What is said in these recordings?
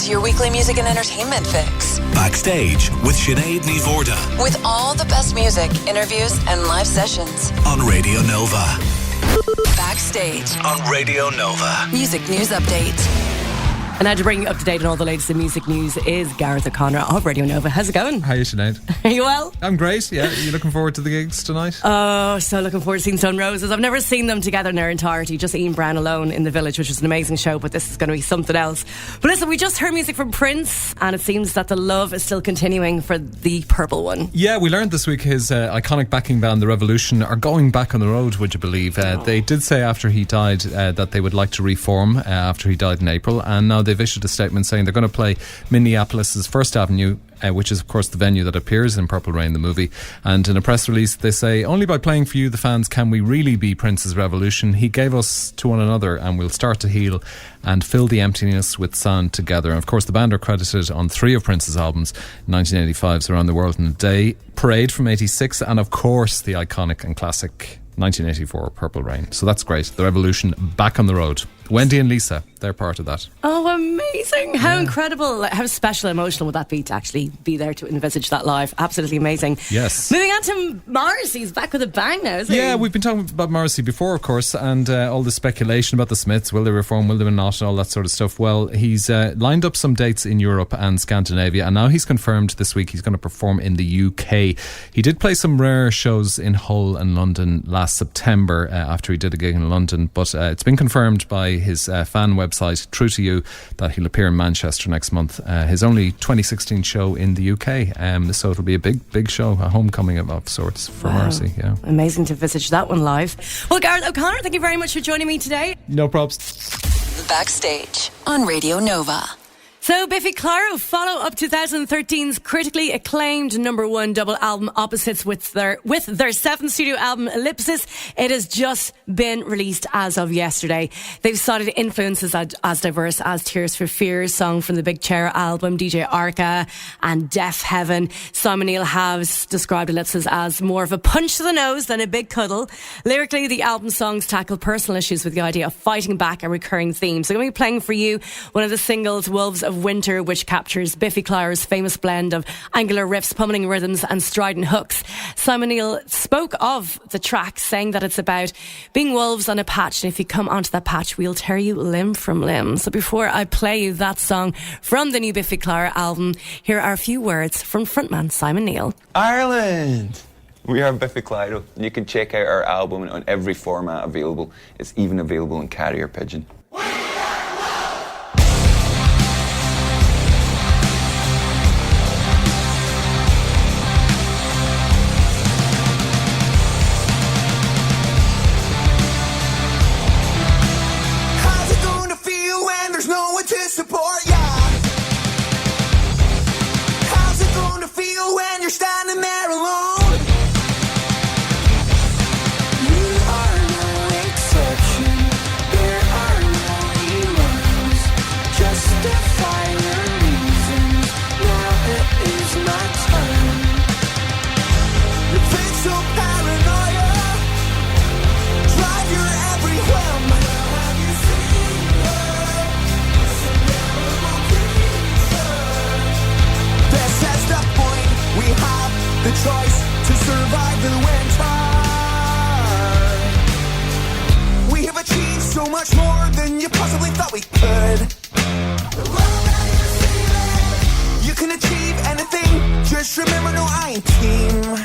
to your weekly music and entertainment fix. Backstage with Sinéad Ní Mhórdha. With all the best music, interviews, and live sessions. On Radio Nova. Backstage. On Radio Nova. Music news update. And now to bring you up to date on all the latest in music news is Gareth O'Connor of Radio Nova. How's it going? How are you, Sinead? Are you well? I'm great, yeah. Are you looking forward to the gigs tonight? Oh, so looking forward to seeing Sun Roses. I've never seen them together in their entirety, just Ian Brown alone in the Village, which was an amazing show, but this is going to be something else. But listen, we just heard music from Prince, and it seems that the love is still continuing for the Purple One. Yeah, we learned this week his iconic backing band, The Revolution, are going back on the road, would you believe? They did say after he died that they would like to reform after he died in April, and now they've issued a statement saying they're going to play Minneapolis's First Avenue, which is of course the venue that appears in Purple Rain, the movie. And in a press release they say, only by playing for you, the fans, can we really be Prince's Revolution. He gave us to one another, and we'll start to heal and fill the emptiness with sound together. And of course the band are credited on 3 of Prince's albums, 1985's Around the World in a Day, Parade from 86, and of course the iconic and classic 1984 Purple Rain. So that's great. The Revolution back on the road. Wendy and Lisa, they're part of that. Oh, amazing. How incredible, how special and emotional would that be to actually be there to envisage that live? Absolutely amazing. Yes. Moving on to Morrissey. He's back with a bang now, isn't he? Yeah, we've been talking about Morrissey before, of course, and all the speculation about the Smiths. Will they reform, will they not, and all that sort of stuff. Well, he's lined up some dates in Europe and Scandinavia, and now he's confirmed this week he's going to perform in the UK. He did play some rare shows in Hull and London last September after he did a gig in London, but it's been confirmed by his fan website, True to You, that he'll appear in Manchester next month. His only 2016 show in the UK, so it'll be a big show, a homecoming of sorts for Morrissey. Yeah, amazing to envisage that one live. Well, Gareth O'Connor, thank you very much for joining me today. No probs. Backstage on Radio Nova. So Biffy Clyro follow up 2013's critically acclaimed #1 double album Opposites with their 7th studio album Ellipsis. It has just been released as of yesterday. They've cited influences as diverse as Tears for Fears song from the Big Chair album, DJ Arca and Deaf Heaven. Simon Neil has described Ellipsis as more of a punch to the nose than a big cuddle. Lyrically, the album songs tackle personal issues with the idea of fighting back a recurring theme. So I'm going to be playing for you one of the singles, Wolves of Winter, which captures Biffy Clyro's famous blend of angular riffs, pummeling rhythms and strident hooks. Simon Neil spoke of the track, saying that it's about being wolves on a patch, and if you come onto that patch, we'll tear you limb from limb. So before I play you that song from the new Biffy Clyro album, here are a few words from frontman Simon Neil. Ireland! We are Biffy Clyro, and you can check out our album on every format available. It's even available in carrier pigeon. Support ya. How's it going to feel when you're standing there alone? You are no exception. There are no heroes. Justify your reasons. Now it is my turn. Your facial paranoia drive your every whim. Have you seen her? This is the point. We have the choice to survive the winter. We have achieved so much more than you possibly thought we could. You can achieve anything. Just remember, no, I ain't team.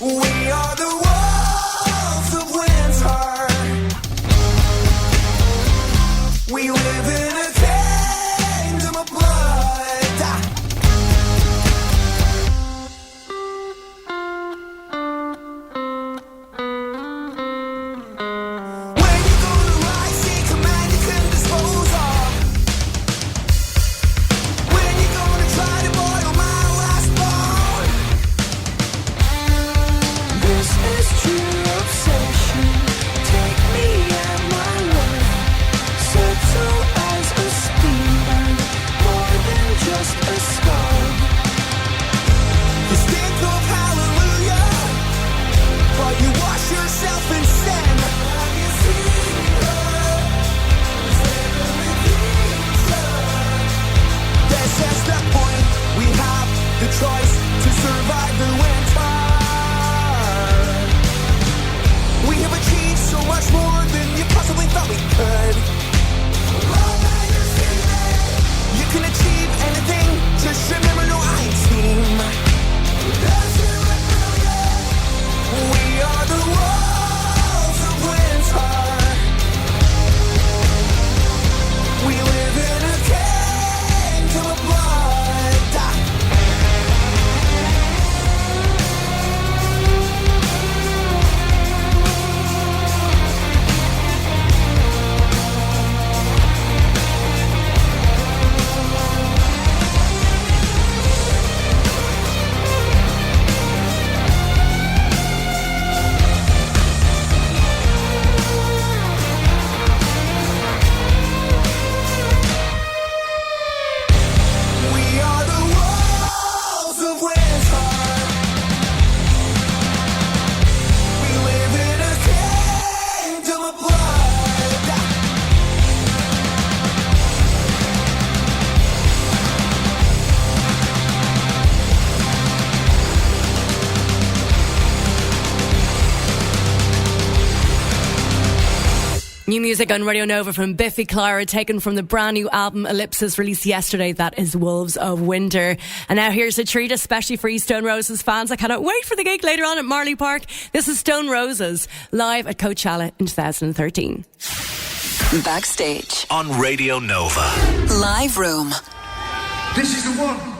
We are the wolves of winter. We live in a kingdom of blood. When you go to rise, see command you can dispose of. When you gonna try to boil my last bone. This is New music on Radio Nova from Biffy Clyro, taken from the brand new album Ellipsis, released yesterday. That is Wolves of Winter. And now here's a treat, especially for you Stone Roses fans. I cannot wait for the gig later on at Marley Park. This is Stone Roses, live at Coachella in 2013. Backstage on Radio Nova. Live Room. This is the one.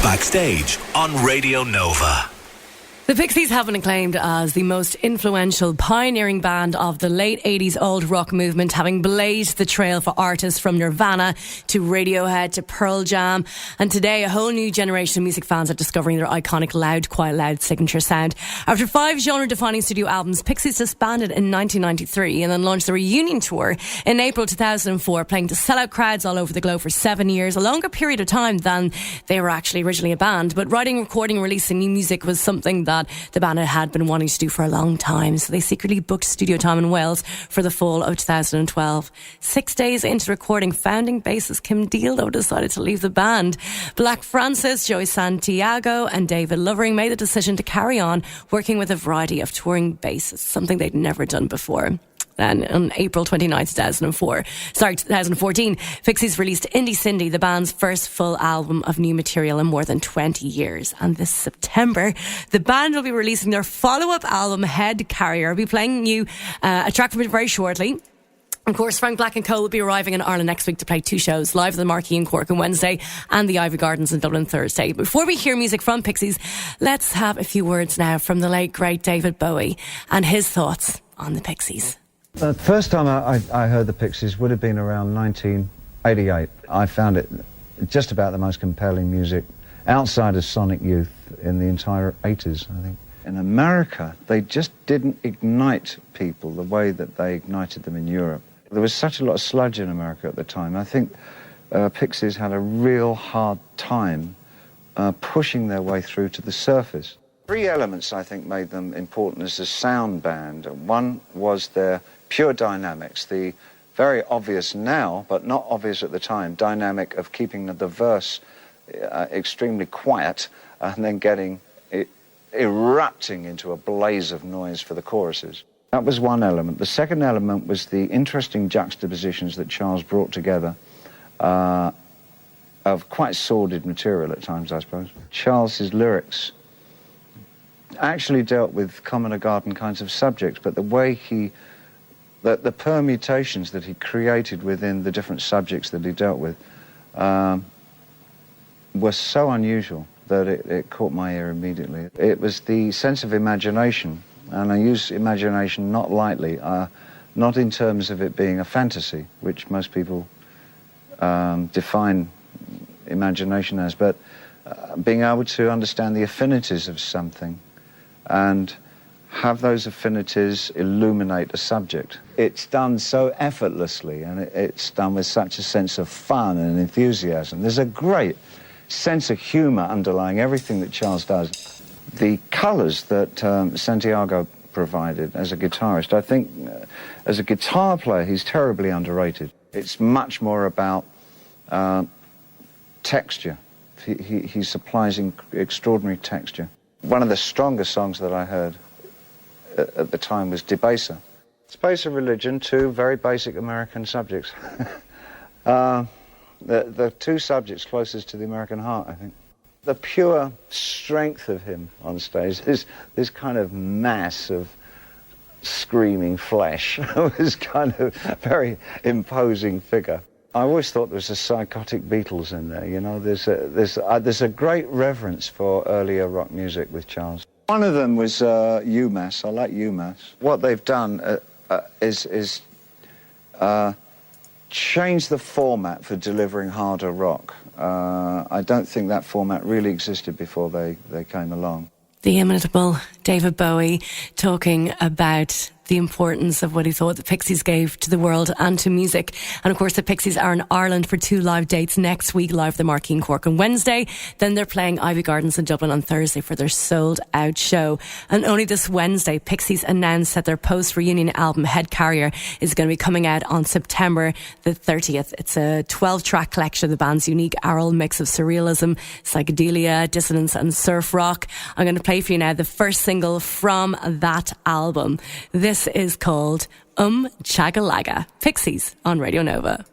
Backstage on Radio Nova. The Pixies have been acclaimed as the most influential, pioneering band of the late 80s old rock movement, having blazed the trail for artists from Nirvana to Radiohead to Pearl Jam. And today, a whole new generation of music fans are discovering their iconic Loud, Quiet, Loud signature sound. After 5 genre-defining studio albums, Pixies disbanded in 1993 and then launched the reunion tour in April 2004, playing to sellout crowds all over the globe for 7 years, a longer period of time than they were actually originally a band. But writing, recording, releasing new music was something that the band had been wanting to do for a long time, so they secretly booked studio time in Wales for the fall of 2012. 6 days into recording, founding bassist Kim Deal, though, decided to leave the band. Black Francis, Joey Santiago and David Lovering made the decision to carry on working with a variety of touring bassists, something they'd never done before. Then on April 29, 2014, Pixies released Indie Cindy, the band's first full album of new material in more than 20 years. And this September, the band will be releasing their follow-up album, Head Carrier. I'll be playing you a track from it very shortly. Of course, Frank Black & Co will be arriving in Ireland next week to play 2 shows, live at the Marquee in Cork on Wednesday and the Ivy Gardens in Dublin Thursday. Before we hear music from Pixies, let's have a few words now from the late, great David Bowie and his thoughts on the Pixies. The first time I heard the Pixies would have been around 1988. I found it just about the most compelling music outside of Sonic Youth in the entire 80s, I think. In America, they just didn't ignite people the way that they ignited them in Europe. There was such a lot of sludge in America at the time. I think Pixies had a real hard time pushing their way through to the surface. 3 elements, I think, made them important as a sound band. One was their pure dynamics, the very obvious now, but not obvious at the time, dynamic of keeping the verse extremely quiet and then getting it erupting into a blaze of noise for the choruses. That was one element. The second element was the interesting juxtapositions that Charles brought together of quite sordid material at times, I suppose. Charles's lyrics actually dealt with common or garden kinds of subjects, but the way the permutations that he created within the different subjects that he dealt with were so unusual that it caught my ear immediately. It was the sense of imagination, and I use imagination not lightly, not in terms of it being a fantasy, which most people define imagination as, but being able to understand the affinities of something and have those affinities illuminate a subject. It's done so effortlessly, and it's done with such a sense of fun and enthusiasm. There's a great sense of humour underlying everything that Charles does. The colours that Santiago provided as a guitarist, I think as a guitar player, he's terribly underrated. It's much more about texture. He supplies extraordinary texture. One of the strongest songs that I heard at the time was Debaser. Space of Religion, 2 very basic American subjects. The 2 subjects closest to the American heart, I think. The pure strength of him on stage, this kind of mass of screaming flesh, was kind of a very imposing figure. I always thought there was a psychotic Beatles in there, you know. There's a great reverence for earlier rock music with Charles. One of them was UMass. I like UMass. What they've done is change the format for delivering harder rock. I don't think that format really existed before they came along. The inimitable David Bowie talking about the importance of what he thought the Pixies gave to the world and to music. And of course, the Pixies are in Ireland for 2 live dates next week, live at the Marquee in Cork on Wednesday. Then they're playing Ivy Gardens in Dublin on Thursday for their sold-out show. And only this Wednesday, Pixies announced that their post-reunion album, Head Carrier, is going to be coming out on September the 30th. It's a 12-track collection of the band's unique aural mix of surrealism, psychedelia, dissonance and surf rock. I'm going to play for you now the first single from that album. This is called Chagalaga. Pixies on Radio Nova.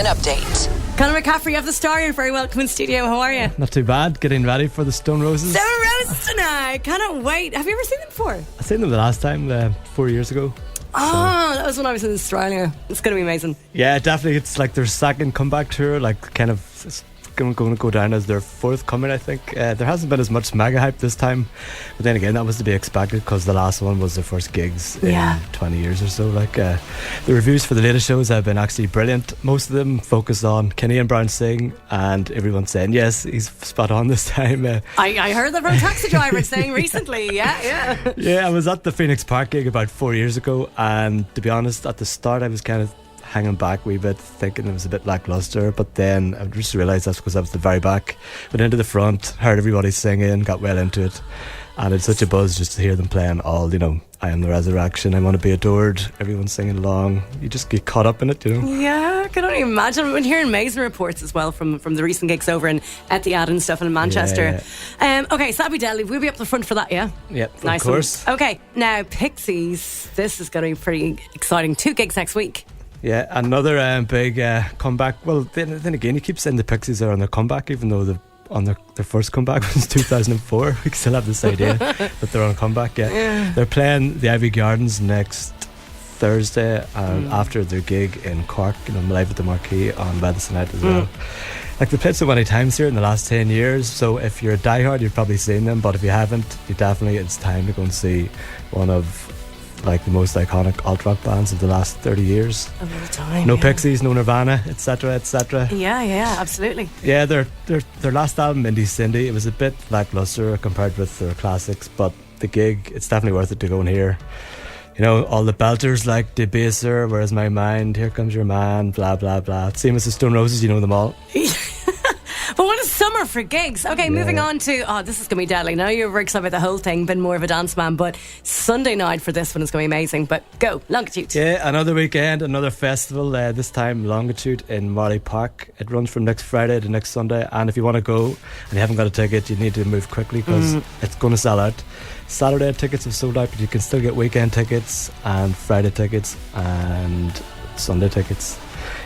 an update. Conor McCaffrey of The Star, you're very welcome in studio. How are you? Not too bad. Getting ready for the Stone Roses. Stone Roses tonight. Cannot wait. Have you ever seen them before? I seen them the last time, 4 years ago. Oh, that was when I was in Australia. It's going to be amazing. Yeah, definitely. It's like their second comeback tour, like kind of going to go down as their fourth coming, I think. There hasn't been as much mega hype this time, but then again, that was to be expected because the last one was their first gigs in 20 years or so. Like the reviews for the latest shows have been actually brilliant. Most of them focus on Kenny and Brown sing, and everyone's saying yes, he's spot on this time. I heard that from a taxi driver saying recently. Yeah, I was at the Phoenix Park gig about 4 years ago, and to be honest, at the start I was kind of hanging back a wee bit, thinking it was a bit lackluster, but then I just realised that's because I was at the very back. Went into the front, heard everybody singing, got well into it, and it's such a buzz just to hear them playing all, I Am the Resurrection, I Want to Be Adored, everyone's singing along. You just get caught up in it, Yeah, I can only imagine. I've been hearing amazing reports as well from the recent gigs over in Etihad and stuff in Manchester. Okay, so that'll be deadly. We'll be up the front for that, yeah? Yep, nice of course. Okay, now Pixies, this is going to be pretty exciting. 2 gigs next week. Yeah, another big comeback. Well, then again, you keep saying the Pixies are on their comeback, even though their first comeback was 2004. We still have this idea that they're on a comeback. Yeah. They're playing the Ivy Gardens next Thursday, and after their gig in Cork, live at the Marquee on Wednesday night as well. Like, they've played so many times here in the last 10 years, so if you're a diehard, you've probably seen them, but if you haven't, it's time to go and see one of the most iconic alt-rock bands of the last 30 years. Of all time. No Pixies, no Nirvana, etc, etc. Yeah, absolutely. Yeah, their last album, Indie Cindy, it was a bit lackluster compared with their classics, but the gig, it's definitely worth it to go and hear. All the belters like Debaser, Where's My Mind, Here Comes Your Man, blah blah blah. Same as the Stone Roses, you know them all. But what a summer for gigs. Okay, moving on to, this is going to be deadly. Now you're very excited about the whole thing, been more of a dance man, but Sunday night for this one is going to be amazing. But go, Longitude. Yeah, another weekend, another festival, this time Longitude in Marley Park. It runs from next Friday to next Sunday, and if you want to go and you haven't got a ticket, you need to move quickly because it's going to sell out. Saturday tickets have sold out, but you can still get weekend tickets and Friday tickets and Sunday tickets.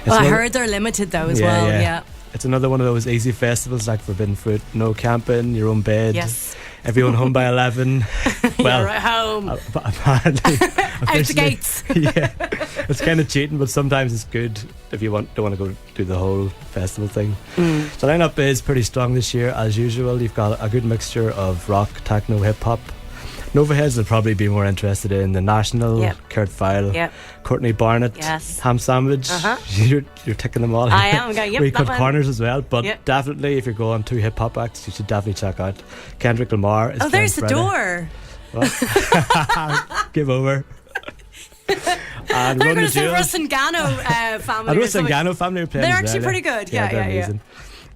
Well, I heard they're limited though as well. Yeah. It's another one of those easy festivals like Forbidden Fruit. No camping, your own bed. Yes. Everyone home by 11. Well, you're at home. Apparently. Out the gates. Yeah. It's kind of cheating, but sometimes it's good if you don't want to go do the whole festival thing. The lineup is pretty strong this year, as usual. You've got a good mixture of rock, techno, hip hop. Nova Heads will probably be more interested in the National, Kurt Vile, Courtney Barnett, Ham Sandwich. You're ticking them all. I am. Okay, We cut corners as well, but definitely if you're going 2 hip hop acts, you should definitely check out Kendrick Lamar. Is there's the Friday. door. Give over. And they're going to say Russ and Gano family. And Russ and Gano family are playing. They're actually pretty good. Yeah, they're amazing.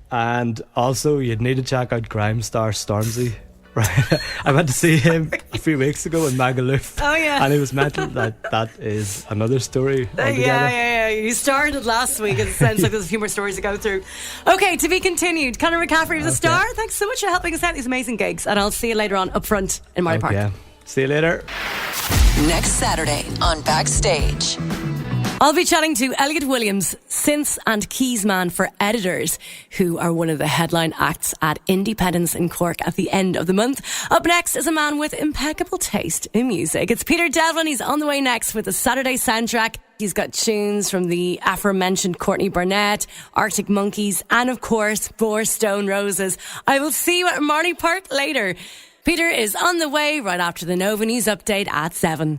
And also, you'd need to check out grime star Stormzy. Right, I went to see him a few weeks ago in Magaluf. Oh yeah, and he was mental. That is another story altogether. Yeah. You started last week. It sounds like there's a few more stories to go through. Okay, to be continued. Conor McCaffrey of The Star. Thanks so much for helping us out these amazing gigs, and I'll see you later on up front in Marley Park. Yeah, see you later. Next Saturday on Backstage. I'll be chatting to Elliot Williams, synths and keys man for Editors, who are one of the headline acts at Independence in Cork at the end of the month. Up next is a man with impeccable taste in music. It's Peter Devlin. He's on the way next with the Saturday soundtrack. He's got tunes from the aforementioned Courtney Barnett, Arctic Monkeys, and of course, more Stone Roses. I will see you at Marley Park later. Peter is on the way right after the Nova News update at 7.